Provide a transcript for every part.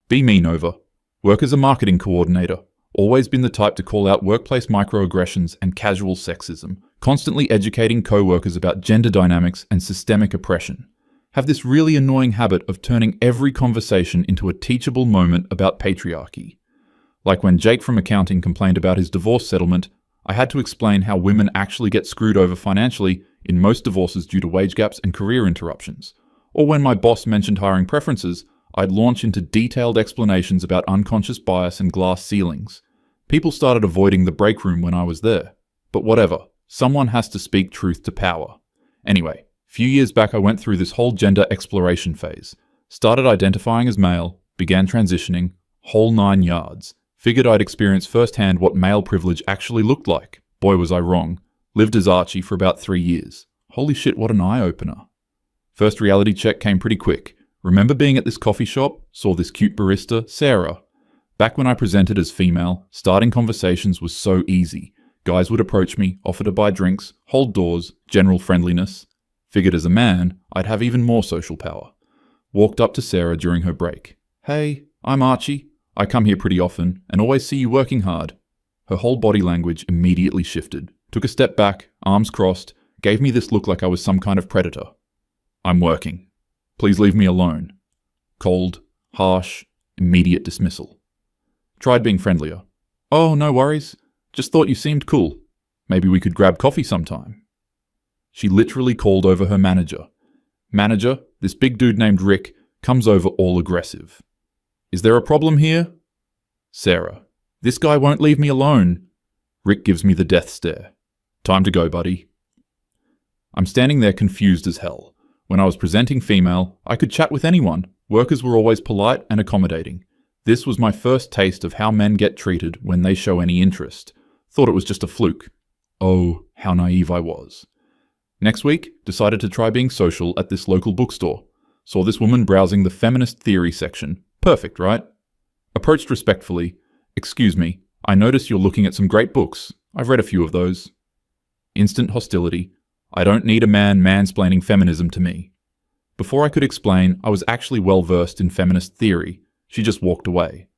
Be me, Nova. Work as a marketing coordinator. Always been the type to call out workplace microaggressions and casual sexism, constantly educating co-workers about gender dynamics and systemic oppression. Have this really annoying habit of turning every conversation into a teachable moment about patriarchy. Like when Jake from accounting complained about his divorce settlement, I had to explain how women actually get screwed over financially in most divorces due to wage gaps and career interruptions. Or when my boss mentioned hiring preferences, I'd launch into detailed explanations about unconscious bias and glass ceilings. People started avoiding the break room when I was there. But whatever, someone has to speak truth to power. Anyway, a few years back I went through this whole gender exploration phase. Started identifying as male, began transitioning, whole 9 yards. Figured I'd experience firsthand what male privilege actually looked like. Boy was I wrong. Lived as Archie for about 3 years. Holy shit, what an eye-opener. First reality check came pretty quick. Remember being at this coffee shop, saw this cute barista, Sarah. Back when I presented as female, starting conversations was so easy. Guys would approach me, offer to buy drinks, hold doors, general friendliness. Figured as a man, I'd have even more social power. Walked up to Sarah during her break. Hey, I'm Archie. I come here pretty often and always see you working hard. Her whole body language immediately shifted. Took a step back, arms crossed, gave me this look like I was some kind of predator. I'm working. Please leave me alone. Cold, harsh, immediate dismissal. Tried being friendlier. Oh, no worries. Just thought you seemed cool. Maybe we could grab coffee sometime. She literally called over her manager. Manager, this big dude named Rick, comes over all aggressive. Is there a problem here? Sarah. This guy won't leave me alone. Rick gives me the death stare. Time to go, buddy. I'm standing there confused as hell. When I was presenting female, I could chat with anyone. Workers were always polite and accommodating. This was my first taste of how men get treated when they show any interest. Thought it was just a fluke. Oh, how naive I was. Next week, decided to try being social at this local bookstore. Saw this woman browsing the feminist theory section. Perfect, right? Approached respectfully. Excuse me, I notice you're looking at some great books. I've read a few of those. Instant hostility. I don't need a man mansplaining feminism to me. Before I could explain, I was actually well versed in feminist theory. She just walked away.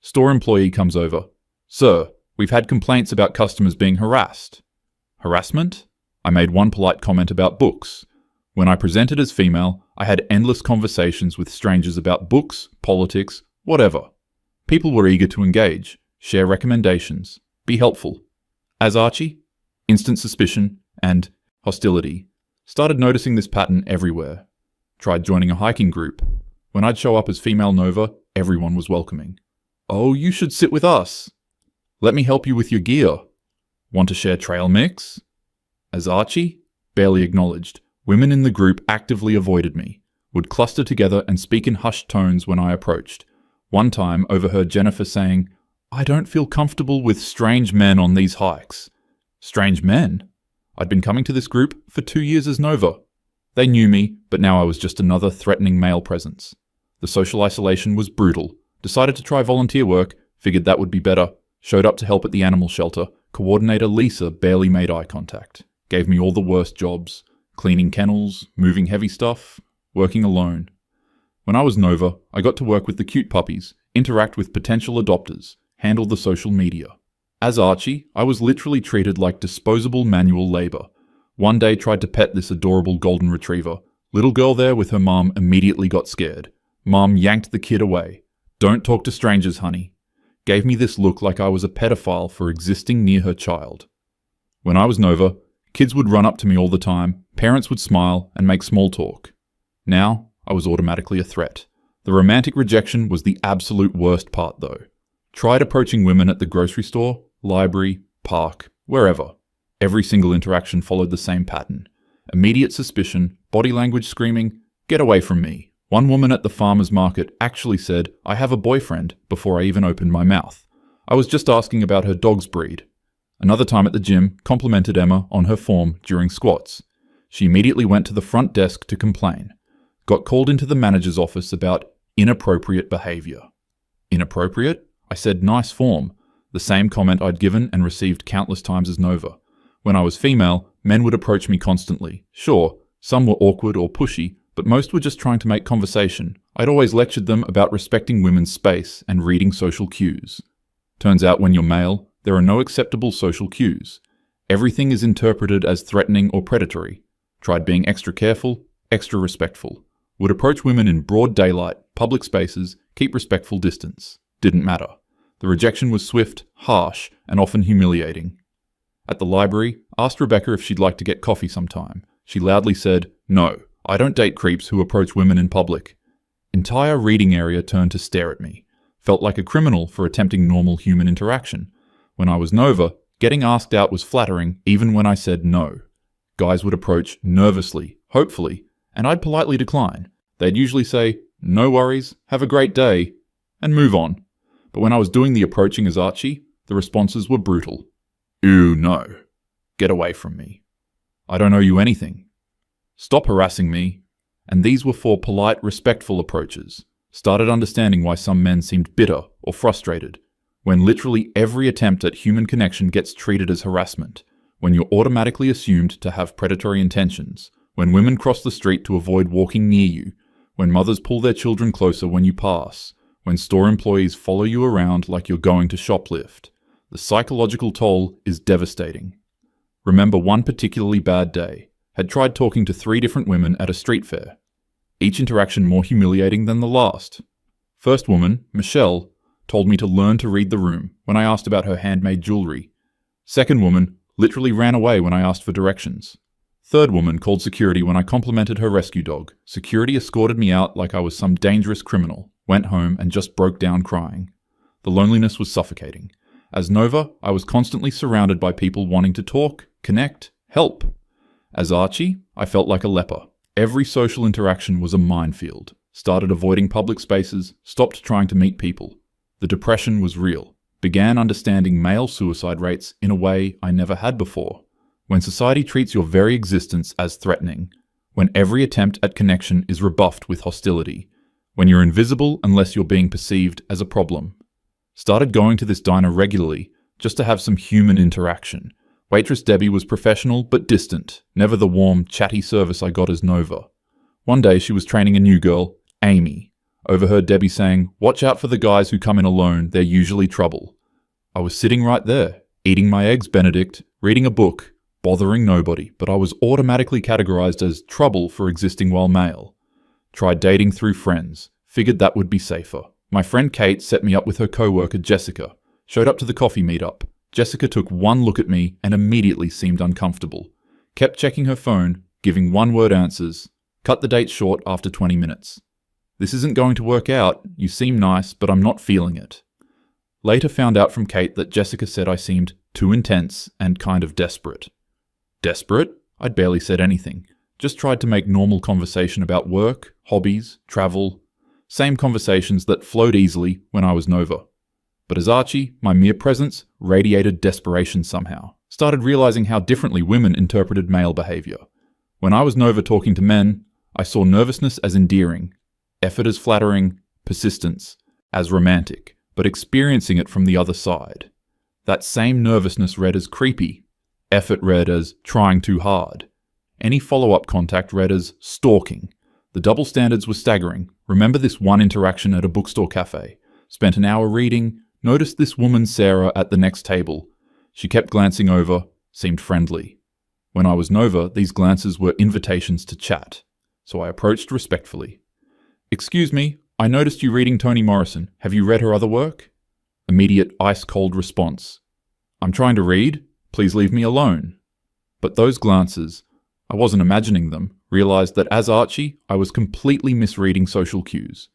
Store employee comes over. Sir, we've had complaints about customers being harassed. Harassment? I made one polite comment about books. When I presented as female, I had endless conversations with strangers about books, politics, whatever. People were eager to engage, share recommendations, be helpful. As Archie, instant suspicion and hostility. Started noticing this pattern everywhere. Tried joining a hiking group. When I'd show up as female Nova, everyone was welcoming. Oh, you should sit with us. Let me help you with your gear. Want to share trail mix? As Archie, barely acknowledged. Women in the group actively avoided me, would cluster together and speak in hushed tones when I approached. One time overheard Jennifer saying, I don't feel comfortable with strange men on these hikes. Strange men? I'd been coming to this group for 2 years as Nova. They knew me, but now I was just another threatening male presence. The social isolation was brutal. Decided to try volunteer work, figured that would be better. Showed up to help at the animal shelter. Coordinator Lisa barely made eye contact. Gave me all the worst jobs. Cleaning kennels, moving heavy stuff, working alone. When I was Nova, I got to work with the cute puppies, interact with potential adopters, handle the social media. As Archie, I was literally treated like disposable manual labor. One day tried to pet this adorable golden retriever. Little girl there with her mom immediately got scared. Mom yanked the kid away. Don't talk to strangers, honey. Gave me this look like I was a pedophile for existing near her child. When I was Nova, kids would run up to me all the time, parents would smile and make small talk. Now, I was automatically a threat. The romantic rejection was the absolute worst part though. Tried approaching women at the grocery store, library, park, wherever. Every single interaction followed the same pattern. Immediate suspicion, body language screaming, get away from me. One woman at the farmer's market actually said, I have a boyfriend, before I even opened my mouth. I was just asking about her dog's breed. Another time at the gym, complimented Emma on her form during squats. She immediately went to the front desk to complain. Got called into the manager's office about inappropriate behavior. Inappropriate? I said nice form, the same comment I'd given and received countless times as Nova. When I was female, men would approach me constantly. Sure, some were awkward or pushy, but most were just trying to make conversation. I'd always lectured them about respecting women's space and reading social cues. Turns out when you're male, there are no acceptable social cues. Everything is interpreted as threatening or predatory. Tried being extra careful, extra respectful. Would approach women in broad daylight, public spaces, keep respectful distance. Didn't matter. The rejection was swift, harsh, and often humiliating. At the library, asked Rebecca if she'd like to get coffee sometime. She loudly said, "No, I don't date creeps who approach women in public." Entire reading area turned to stare at me. Felt like a criminal for attempting normal human interaction. When I was Nova, getting asked out was flattering even when I said no. Guys would approach nervously, hopefully, and I'd politely decline. They'd usually say, "No worries, have a great day," and move on. But when I was doing the approaching as Archie, the responses were brutal. "Ew, no. Get away from me. I don't owe you anything. Stop harassing me." And these were for polite, respectful approaches. Started understanding why some men seemed bitter or frustrated, when literally every attempt at human connection gets treated as harassment, when you're automatically assumed to have predatory intentions, when women cross the street to avoid walking near you, when mothers pull their children closer when you pass, when store employees follow you around like you're going to shoplift. The psychological toll is devastating. Remember one particularly bad day. Had tried talking to 3 different women at a street fair. Each interaction more humiliating than the last. First woman, Michelle, told me to learn to read the room when I asked about her handmade jewelry. Second woman literally ran away when I asked for directions. Third woman called security when I complimented her rescue dog. Security escorted me out like I was some dangerous criminal, went home and just broke down crying. The loneliness was suffocating. As Nova, I was constantly surrounded by people wanting to talk, connect, help. As Archie, I felt like a leper. Every social interaction was a minefield. Started avoiding public spaces, stopped trying to meet people. The depression was real. Began understanding male suicide rates in a way I never had before. When society treats your very existence as threatening. When every attempt at connection is rebuffed with hostility. When you're invisible unless you're being perceived as a problem. Started going to this diner regularly, just to have some human interaction. Waitress Debbie was professional but distant, never the warm, chatty service I got as Nova. One day she was training a new girl, Amy. Overheard Debbie saying, "Watch out for the guys who come in alone, they're usually trouble." I was sitting right there, eating my eggs Benedict, reading a book, bothering nobody, but I was automatically categorized as trouble for existing while male. Tried dating through friends, figured that would be safer. My friend Kate set me up with her co-worker Jessica, showed up to the coffee meetup. Jessica took one look at me and immediately seemed uncomfortable. Kept checking her phone, giving one-word answers. Cut the date short after 20 minutes. "This isn't going to work out. You seem nice, but I'm not feeling it." Later found out from Kate that Jessica said I seemed too intense and kind of desperate. Desperate? I'd barely said anything. Just tried to make normal conversation about work, hobbies, travel. Same conversations that flowed easily when I was Nova. But as Archie, my mere presence radiated desperation somehow. Started realizing how differently women interpreted male behavior. When I was Nova talking to men, I saw nervousness as endearing, effort as flattering, persistence as romantic, but experiencing it from the other side. That same nervousness read as creepy, effort read as trying too hard. Any follow-up contact read as stalking. The double standards were staggering. Remember this one interaction at a bookstore cafe. Spent an hour reading, noticed this woman Sarah at the next table. She kept glancing over, seemed friendly. When I was Nova, these glances were invitations to chat, so I approached respectfully. "Excuse me, I noticed you reading Toni Morrison. Have you read her other work?" Immediate ice-cold response. "I'm trying to read. Please leave me alone." But those glances, I wasn't imagining them, realized that as Archie, I was completely misreading social cues.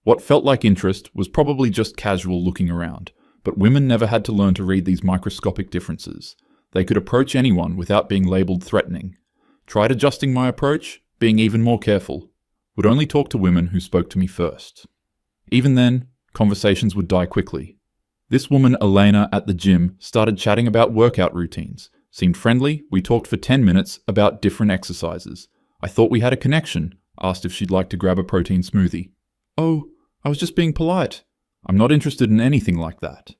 What felt like interest was probably just casual looking around, but women never had to learn to read these microscopic differences. They could approach anyone without being labeled threatening. Tried adjusting my approach, being even more careful. Would only talk to women who spoke to me first. Even then, conversations would die quickly. This woman, Elena, at the gym, started chatting about workout routines. Seemed friendly, we talked for 10 minutes about different exercises. I thought we had a connection, asked if she'd like to grab a protein smoothie. "Oh, I was just being polite. I'm not interested in anything like that."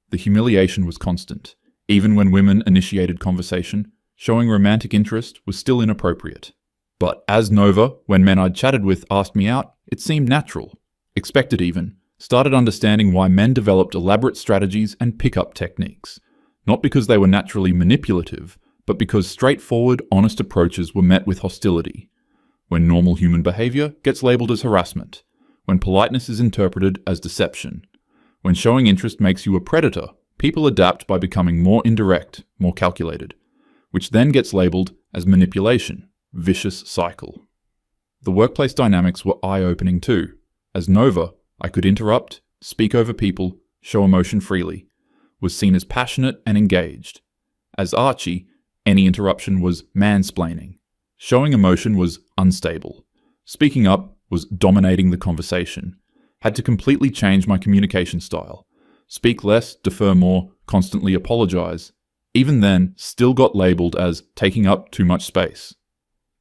The humiliation was constant. Even when women initiated conversation, showing romantic interest was still inappropriate. But as Nova, when men I'd chatted with asked me out, It seemed natural, expected even. Started understanding why men developed elaborate strategies and pickup techniques. Not because they were naturally manipulative, but because straightforward, honest approaches were met with hostility. When normal human behavior gets labeled as harassment. When politeness is interpreted as deception. When showing interest makes you a predator, people adapt by becoming more indirect, more calculated, which then gets labeled as manipulation, vicious cycle. The workplace dynamics were eye-opening too. As Nova, I could interrupt, speak over people, show emotion freely, was seen as passionate and engaged. As Archie, any interruption was mansplaining. Showing emotion was unstable. Speaking up was dominating the conversation. Had to completely change my communication style. Speak less, defer more, constantly apologize. Even then, still got labeled as taking up too much space.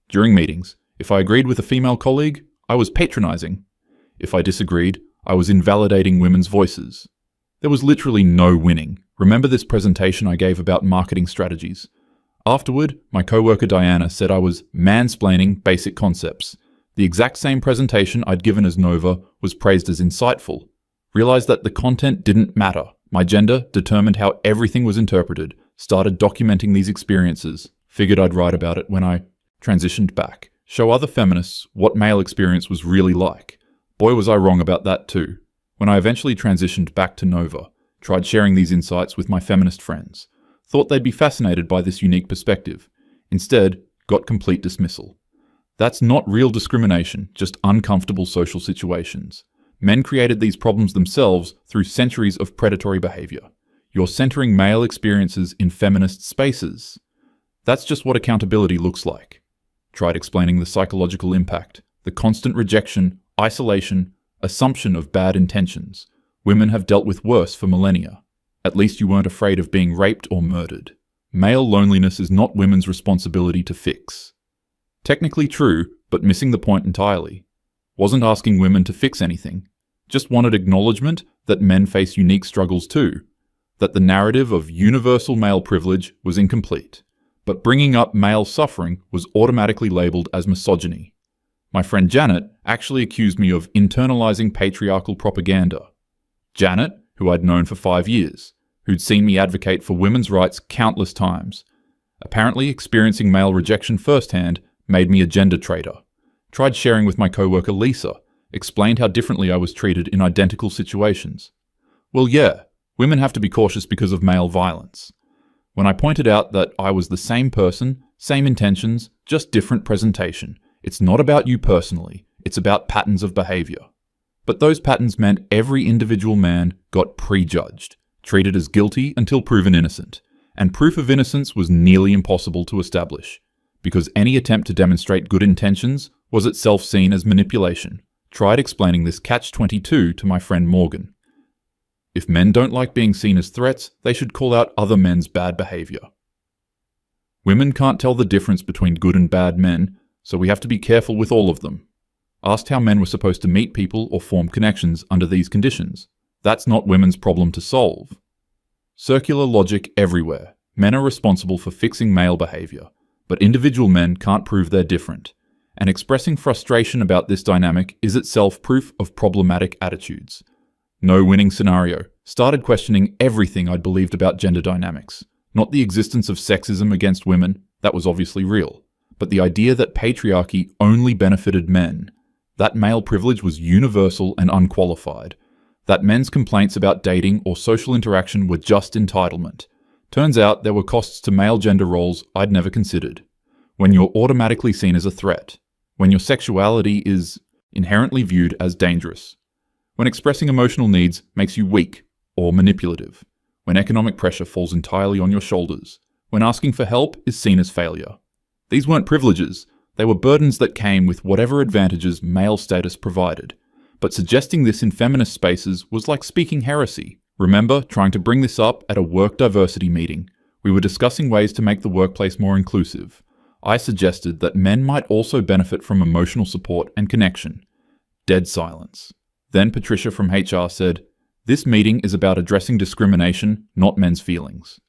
During meetings, if I agreed with a female colleague, I was patronizing. If I disagreed, I was invalidating women's voices. There was literally no winning. Remember this presentation I gave about marketing strategies? Afterward, my coworker Diana said I was mansplaining basic concepts. The exact same presentation I'd given as Nova was praised as insightful. Realized that the content didn't matter. My gender determined how everything was interpreted. Started documenting these experiences. Figured I'd write about it when I transitioned back. Show other feminists what male experience was really like. Boy, was I wrong about that too. When I eventually transitioned back to Nova, tried sharing these insights with my feminist friends. Thought they'd be fascinated by this unique perspective. Instead, got complete dismissal. That's not real discrimination, just uncomfortable social situations. Men created these problems themselves through centuries of predatory behavior. You're centering male experiences in feminist spaces. That's just what accountability looks like. Tried explaining the psychological impact, the constant rejection, isolation, assumption of bad intentions. Women have dealt with worse for millennia. At least you weren't afraid of being raped or murdered. Male loneliness is not women's responsibility to fix. Technically true, but missing the point entirely. Wasn't asking women to fix anything. Just wanted acknowledgement that men face unique struggles too. That the narrative of universal male privilege was incomplete. But bringing up male suffering was automatically labeled as misogyny. My friend Janet actually accused me of internalizing patriarchal propaganda. Janet, who I'd known for 5 years, who'd seen me advocate for women's rights countless times. Apparently experiencing male rejection firsthand made me a gender traitor. Tried sharing with my coworker Lisa, explained how differently I was treated in identical situations. Well, yeah, women have to be cautious because of male violence. When I pointed out that I was the same person, same intentions, just different presentation. It's not about you personally, it's about patterns of behavior. But those patterns meant every individual man got prejudged, treated as guilty until proven innocent. And proof of innocence was nearly impossible to establish, because any attempt to demonstrate good intentions was itself seen as manipulation. Tried explaining this catch-22 to my friend Morgan. If men don't like being seen as threats, they should call out other men's bad behavior. Women can't tell the difference between good and bad men, so we have to be careful with all of them. Asked how men were supposed to meet people or form connections under these conditions. That's not women's problem to solve. Circular logic everywhere. Men are responsible for fixing male behavior, but individual men can't prove they're different. And expressing frustration about this dynamic is itself proof of problematic attitudes. No winning scenario. Started questioning everything I'd believed about gender dynamics. Not the existence of sexism against women, that was obviously real, but the idea that patriarchy only benefited men. That male privilege was universal and unqualified. That men's complaints about dating or social interaction were just entitlement. Turns out there were costs to male gender roles I'd never considered. When you're automatically seen as a threat. When your sexuality is inherently viewed as dangerous. When expressing emotional needs makes you weak or manipulative. When economic pressure falls entirely on your shoulders. When asking for help is seen as failure. These weren't privileges. They were burdens that came with whatever advantages male status provided. But suggesting this in feminist spaces was like speaking heresy. Remember trying to bring this up at a work diversity meeting. We were discussing ways to make the workplace more inclusive. I suggested that men might also benefit from emotional support and connection. Dead silence. Then Patricia from HR said, "This meeting is about addressing discrimination, not men's feelings."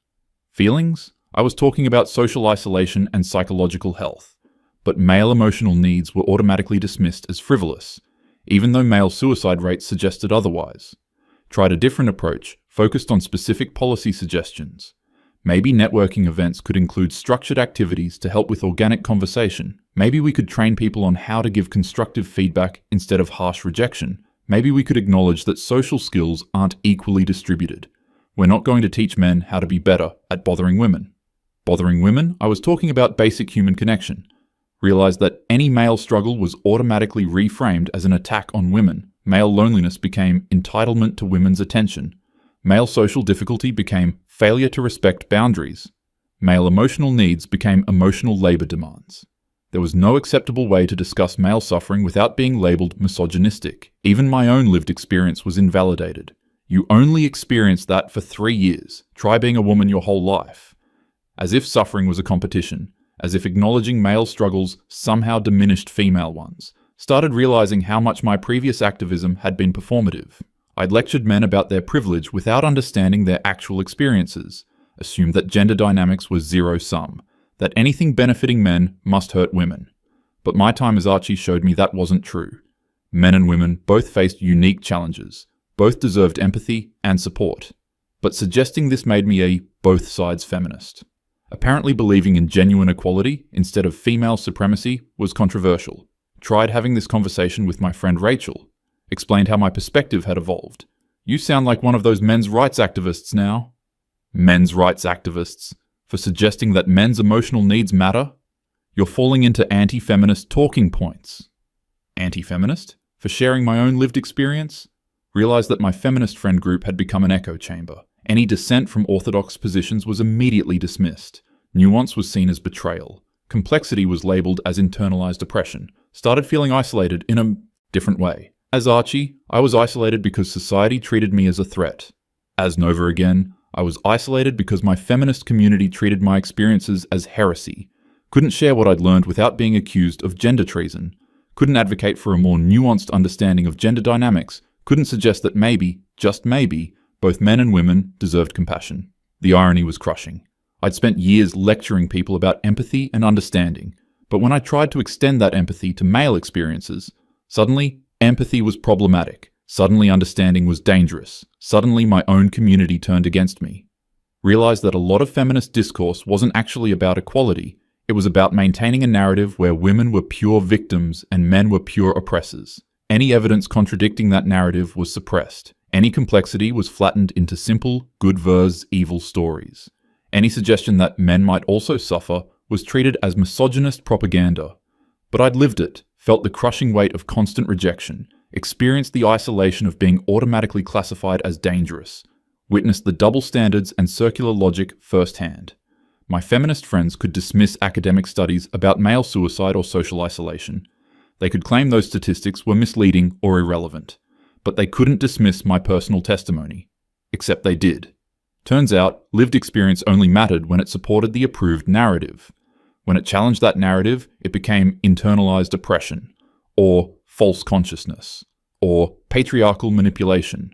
Feelings? I was talking about social isolation and psychological health. But male emotional needs were automatically dismissed as frivolous. even though male suicide rates suggested otherwise. Tried a different approach, focused on specific policy suggestions. Maybe networking events could include structured activities to help with organic conversation. Maybe we could train people on how to give constructive feedback instead of harsh rejection. Maybe we could acknowledge that social skills aren't equally distributed. We're not going to teach men how to be better at bothering women. Bothering women? I was talking about basic human connection. Realized that any male struggle was automatically reframed as an attack on women. Male loneliness became entitlement to women's attention. Male social difficulty became failure to respect boundaries. Male emotional needs became emotional labor demands. There was no acceptable way to discuss male suffering without being labeled misogynistic. Even my own lived experience was invalidated. You only experienced that for 3 years. Try being a woman your whole life. As if suffering was a competition. As if acknowledging male struggles somehow diminished female ones. Started realizing how much my previous activism had been performative. I'd lectured men about their privilege without understanding their actual experiences. Assumed that gender dynamics was zero-sum. That anything benefiting men must hurt women. But my time as Archie showed me that wasn't true. Men and women both faced unique challenges. Both deserved empathy and support. But suggesting this made me a both sides feminist. Apparently believing in genuine equality instead of female supremacy was controversial. Tried having this conversation with my friend Rachel. Explained how my perspective had evolved. You sound like one of those men's rights activists now. Men's rights activists? For suggesting that men's emotional needs matter? You're falling into anti-feminist talking points. Anti-feminist? For sharing my own lived experience? Realized that my feminist friend group had become an echo chamber. Any dissent from orthodox positions was immediately dismissed. Nuance was seen as betrayal. Complexity was labeled as internalized oppression. Started feeling isolated in a different way. As Archie, I was isolated because society treated me as a threat. As Nova again, I was isolated because my feminist community treated my experiences as heresy. Couldn't share what I'd learned without being accused of gender treason. Couldn't advocate for a more nuanced understanding of gender dynamics. Couldn't suggest that maybe, just maybe, both men and women deserved compassion. The irony was crushing. I'd spent years lecturing people about empathy and understanding, but when I tried to extend that empathy to male experiences, suddenly empathy was problematic. Suddenly understanding was dangerous. Suddenly my own community turned against me. Realized that a lot of feminist discourse wasn't actually about equality. It was about maintaining a narrative where women were pure victims and men were pure oppressors. Any evidence contradicting that narrative was suppressed. Any complexity was flattened into simple, good versus evil stories. Any suggestion that men might also suffer was treated as misogynist propaganda. But I'd lived it, felt the crushing weight of constant rejection, experienced the isolation of being automatically classified as dangerous, witnessed the double standards and circular logic firsthand. My feminist friends could dismiss academic studies about male suicide or social isolation. They could claim those statistics were misleading or irrelevant, but they couldn't dismiss my personal testimony. Except they did. Turns out, lived experience only mattered when it supported the approved narrative. When it challenged that narrative, it became internalized oppression, or false consciousness, or patriarchal manipulation.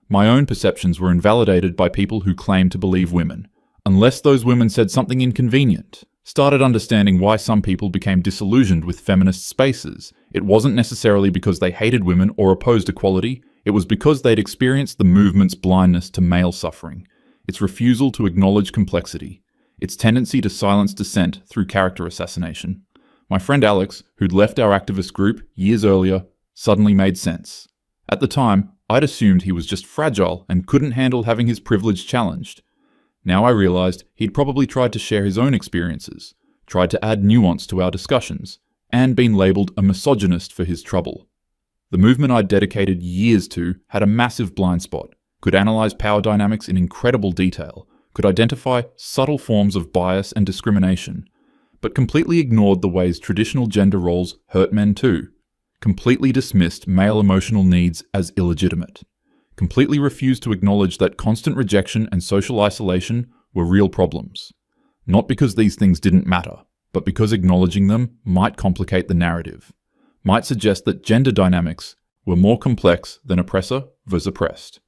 My own perceptions were invalidated by people who claimed to believe women, unless those women said something inconvenient. Started understanding why some people became disillusioned with feminist spaces. It wasn't necessarily because they hated women or opposed equality, it was because they'd experienced the movement's blindness to male suffering, its refusal to acknowledge complexity, its tendency to silence dissent through character assassination. My friend Alex, who'd left our activist group years earlier, suddenly made sense. At the time, I'd assumed he was just fragile and couldn't handle having his privilege challenged. Now I realized he'd probably tried to share his own experiences, tried to add nuance to our discussions, and been labeled a misogynist for his trouble. The movement I'd dedicated years to had a massive blind spot, could analyze power dynamics in incredible detail, could identify subtle forms of bias and discrimination, but completely ignored the ways traditional gender roles hurt men too, completely dismissed male emotional needs as illegitimate, completely refused to acknowledge that constant rejection and social isolation were real problems. Not because these things didn't matter, but because acknowledging them might complicate the narrative, might suggest that gender dynamics were more complex than oppressor versus oppressed,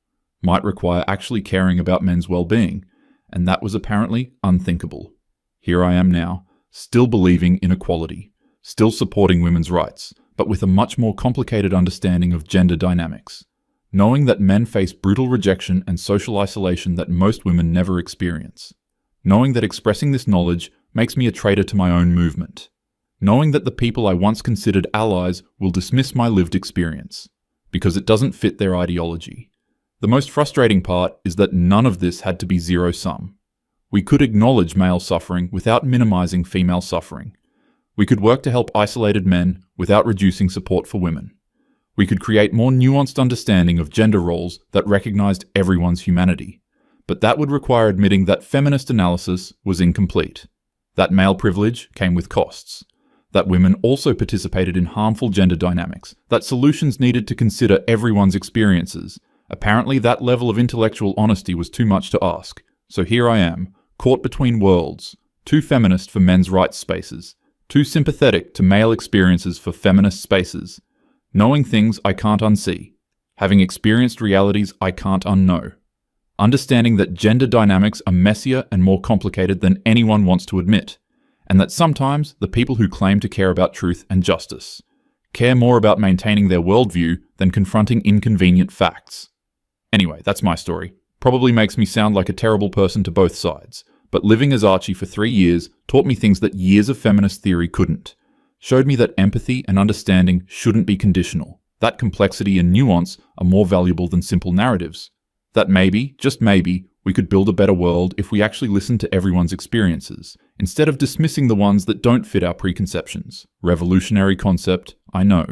might require actually caring about men's well-being, and that was apparently unthinkable. Here I am now, still believing in equality, still supporting women's rights, but with a much more complicated understanding of gender dynamics. Knowing that men face brutal rejection and social isolation that most women never experience. Knowing that expressing this knowledge makes me a traitor to my own movement. Knowing that the people I once considered allies will dismiss my lived experience, because it doesn't fit their ideology. The most frustrating part is that none of this had to be zero-sum. We could acknowledge male suffering without minimizing female suffering. We could work to help isolated men without reducing support for women. We could create more nuanced understanding of gender roles that recognized everyone's humanity. But that would require admitting that feminist analysis was incomplete. That male privilege came with costs. That women also participated in harmful gender dynamics. That solutions needed to consider everyone's experiences. Apparently that level of intellectual honesty was too much to ask. So here I am, caught between worlds. Too feminist for men's rights spaces. Too sympathetic to male experiences for feminist spaces. Knowing things I can't unsee. Having experienced realities I can't unknow. Understanding that gender dynamics are messier and more complicated than anyone wants to admit. And that sometimes the people who claim to care about truth and justice care more about maintaining their worldview than confronting inconvenient facts. Anyway, that's my story. Probably makes me sound like a terrible person to both sides, but living as Archie for 3 years taught me things that years of feminist theory couldn't. Showed me that empathy and understanding shouldn't be conditional, that complexity and nuance are more valuable than simple narratives. That maybe, just maybe, we could build a better world if we actually listened to everyone's experiences, instead of dismissing the ones that don't fit our preconceptions. Revolutionary concept, I know.